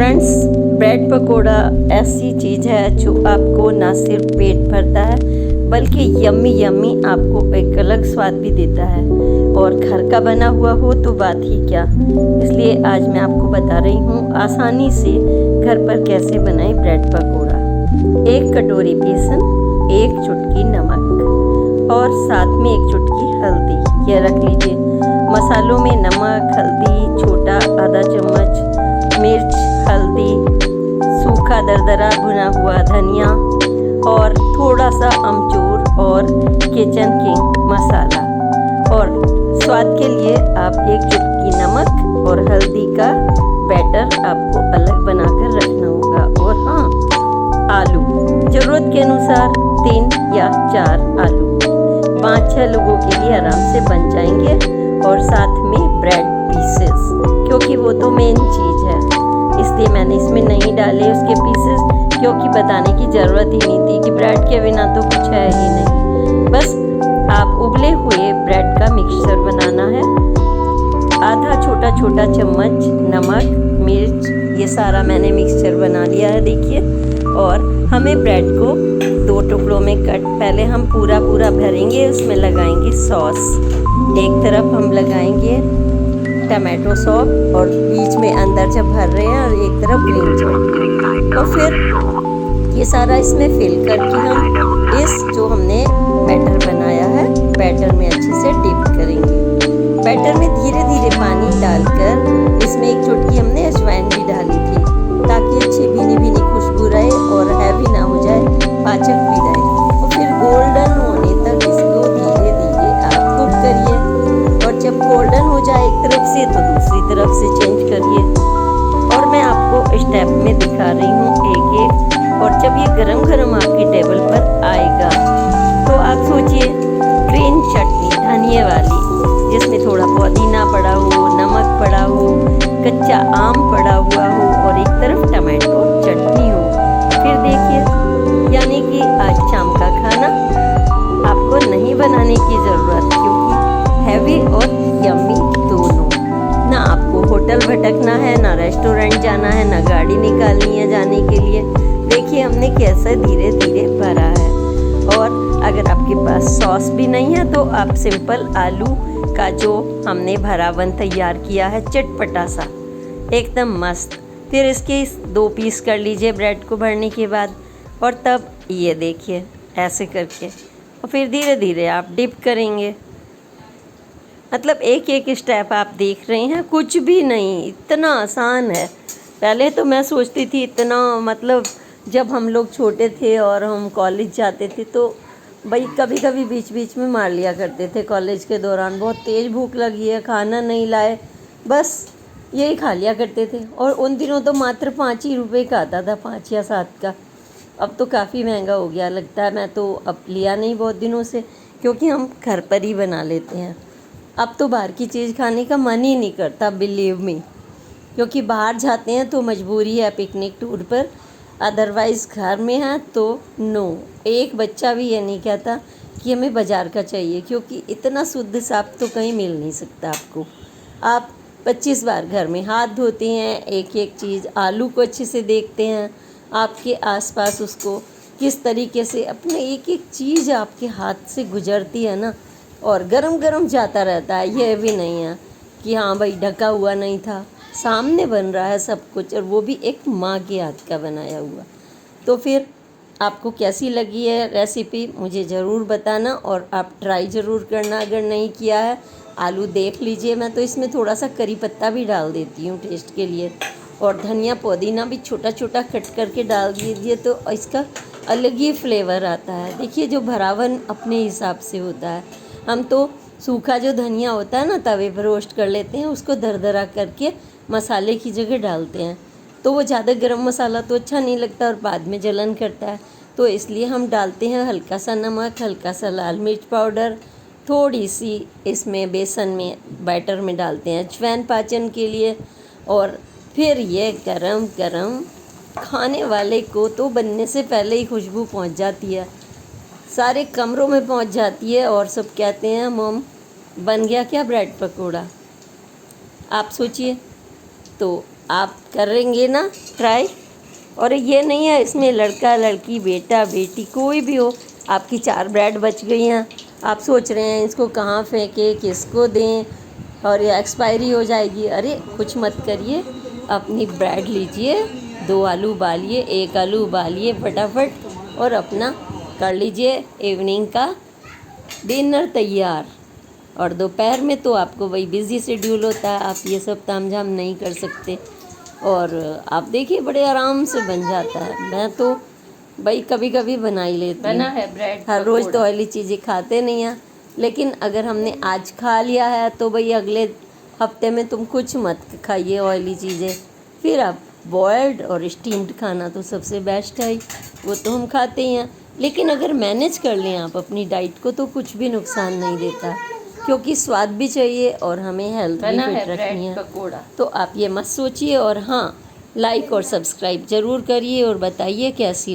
Friends, bread pakora ऐसी चीज़ है जो आपको ना सिर्फ पेट भरता है बल्कि यम्मी यम्मी आपको एक अलग स्वाद भी देता है। और घर का बना हुआ हो तो बात ही क्या। इसलिए आज मैं आपको बता रही हूँ आसानी से घर पर कैसे बनाएं ब्रेड पकोड़ा। 1 कटोरी बेसन, 1 चुटकी नमक और साथ में 1 चुटकी हल्दी, यह रख लीजिए। मसालों में नमक, हल्दी, छोटा आधा चम्मच मिर्च, हल्दी, सूखा दरदरा भुना हुआ धनिया और थोड़ा सा अमचूर और किचन किंग मसाला। और स्वाद के लिए आप 1 चुटकी नमक और हल्दी का बैटर आपको अलग बनाकर रखना होगा। और हाँ, आलू ज़रूरत के अनुसार 3 या 4 आलू 5-6 लोगों के लिए आराम से बन जाएंगे। और साथ में ब्रेड पीसेस, क्योंकि वो तो मेन चीज़ है, इसलिए मैंने इसमें नहीं डाले उसके पीसेस, क्योंकि बताने की ज़रूरत ही नहीं थी कि ब्रेड के बिना तो कुछ है ही नहीं। बस आप उबले हुए ब्रेड का मिक्सचर बनाना है। आधा छोटा छोटा चम्मच नमक, मिर्च, ये सारा मैंने मिक्सचर बना लिया है, देखिए। और हमें ब्रेड को 2 टुकड़ों में कट, पहले हम पूरा भरेंगे, उसमें लगाएंगे सॉस। एक तरफ हम लगाएंगे टमाटो सॉस और बीच में अंदर जब भर रहे हैं और एक तरफ ग्रीन चटनी। तो फिर ये सारा इसमें फिल करके हम इस जो हमने बैटर बनाया है, बैटर में अच्छे से डिप करेंगे। बैटर में धीरे धीरे पानी डालकर इसमें 1 चुटकी हमने अजवाइन भी डाली थी, ताकि अच्छी भीनी भीनी खुशबू रहे और हैवी ना हो जाए, पाचक भी रहे। और फिर गोल्डन होने तक इसको धीरे धीरे आप कुक करिए। और जब गोल्डन हो जाए एक तरफ से तो दूसरी तरफ से चेंज करिए। और मैं आपको स्टेप में दिखा रही हूँ एक एक। और जब ये गरम गरम आपकी टेबल पर आएगा तो आप सोचिए ग्रीन चटनी धनिए वाली, जिसमें थोड़ा पुदीना पड़ा हो, नमक पड़ा हो, कच्चा आम पड़ा हुआ हो और एक तरफ टमाटो चटनी हो। फिर देखिए, यानी कि आज शाम का खाना आपको नहीं बनाने की ज़रूरत, क्योंकि हैवी और यम्मी दोनों। ना आपको होटल भटकना है, ना रेस्टोरेंट जाना है, ना गाड़ी निकालनी है जाने के लिए। देखिए हमने कैसे धीरे धीरे भरा है। और अगर आपके पास सॉस भी नहीं है तो आप सिंपल आलू का जो हमने भरावन तैयार किया है, चटपटा सा एकदम मस्त, फिर इसके 2 पीस कर लीजिए ब्रेड को भरने के बाद। और तब ये देखिए ऐसे करके, और फिर धीरे धीरे आप डिप करेंगे। मतलब एक एक स्टेप आप देख रहे हैं, कुछ भी नहीं, इतना आसान है। पहले तो मैं सोचती थी इतना, मतलब जब हम लोग छोटे थे और हम कॉलेज जाते थे तो भाई कभी कभी बीच बीच में मार लिया करते थे कॉलेज के दौरान, बहुत तेज़ भूख लगी है, खाना नहीं लाए, बस यही खा लिया करते थे। और उन दिनों तो मात्र 5 ही रुपये का आता था, 5 या 7 का। अब तो काफ़ी महंगा हो गया लगता है। मैं तो अब लिया नहीं बहुत दिनों से, क्योंकि हम घर पर ही बना लेते हैं। अब तो बाहर की चीज़ खाने का मन ही नहीं करता, बिलीव मी, क्योंकि बाहर जाते हैं तो मजबूरी है पिकनिक टूर पर, अदरवाइज़ घर में है तो नो। एक बच्चा भी ये नहीं कहता कि हमें बाज़ार का चाहिए, क्योंकि इतना शुद्ध साफ तो कहीं मिल नहीं सकता आपको। आप 25 बार घर में हाथ धोते हैं, एक एक चीज़, आलू को अच्छे से देखते हैं, आपके आसपास उसको किस तरीके से अपने एक एक चीज़ आपके हाथ से गुजरती है ना, और गरम गरम जाता रहता है। यह भी नहीं है कि हाँ भाई ढका हुआ नहीं था, सामने बन रहा है सब कुछ, और वो भी एक माँ के हाथ का बनाया हुआ। तो फिर आपको कैसी लगी है रेसिपी मुझे ज़रूर बताना, और आप ट्राई ज़रूर करना अगर नहीं किया है। आलू देख लीजिए, मैं तो इसमें थोड़ा सा करी पत्ता भी डाल देती हूँ टेस्ट के लिए, और धनिया पुदीना भी छोटा छोटा कट करके डाल दीजिए, तो इसका अलग ही फ्लेवर आता है। देखिए जो भरावन अपने हिसाब से होता है। हम तो सूखा जो धनिया होता है ना, तवे पर रोस्ट कर लेते हैं, उसको दरदरा करके मसाले की जगह डालते हैं, तो वो ज़्यादा गरम मसाला तो अच्छा नहीं लगता और बाद में जलन करता है। तो इसलिए हम डालते हैं हल्का सा नमक, हल्का सा लाल मिर्च पाउडर, थोड़ी सी इसमें बेसन में बैटर में डालते हैं अजवाइन पाचन के लिए। और फिर ये गरम गरम खाने वाले को तो बनने से पहले ही खुशबू पहुंच जाती है, सारे कमरों में पहुंच जाती है, और सब कहते हैं मॉम बन गया क्या ब्रेड पकोड़ा। आप सोचिए। तो आप करेंगे ना ट्राई। और ये नहीं है इसमें लड़का लड़की बेटा बेटी कोई भी हो, आपकी 4 ब्रेड बच गई हैं, आप सोच रहे हैं इसको कहाँ फेंकें, किसको दें और ये एक्सपायरी हो जाएगी। अरे कुछ मत करिए, अपनी ब्रेड लीजिए, 2 आलू उबालिए, 1 आलू उबालिए फटाफट और अपना कर लीजिए इवनिंग का डिनर तैयार। और दोपहर में तो आपको वही बिज़ी शेड्यूल होता है, आप ये सब तामझाम नहीं कर सकते। और आप देखिए बड़े आराम से बन जाता है। मैं तो भाई कभी कभी बना ही लेती हूँ। बना है ब्रेड हर रोज़ तो ऑयली चीज़ें खाते नहीं हैं, लेकिन अगर हमने आज खा लिया है तो भाई अगले हफ्ते में तुम कुछ मत खाइए ऑयली चीज़ें। फिर आप बॉयल्ड और स्टीम्ड खाना तो सबसे बेस्ट है ही, वो तो हम खाते ही हैं। लेकिन अगर मैनेज कर लें आप अपनी डाइट को तो कुछ भी नुकसान नहीं देता, क्योंकि स्वाद भी चाहिए और हमें हेल्थ भी बना फिट है रखनी ब्रेड है। पकौड़ा। तो आप ये मत सोचिए। और हाँ, लाइक और सब्सक्राइब ज़रूर करिए और बताइए कैसी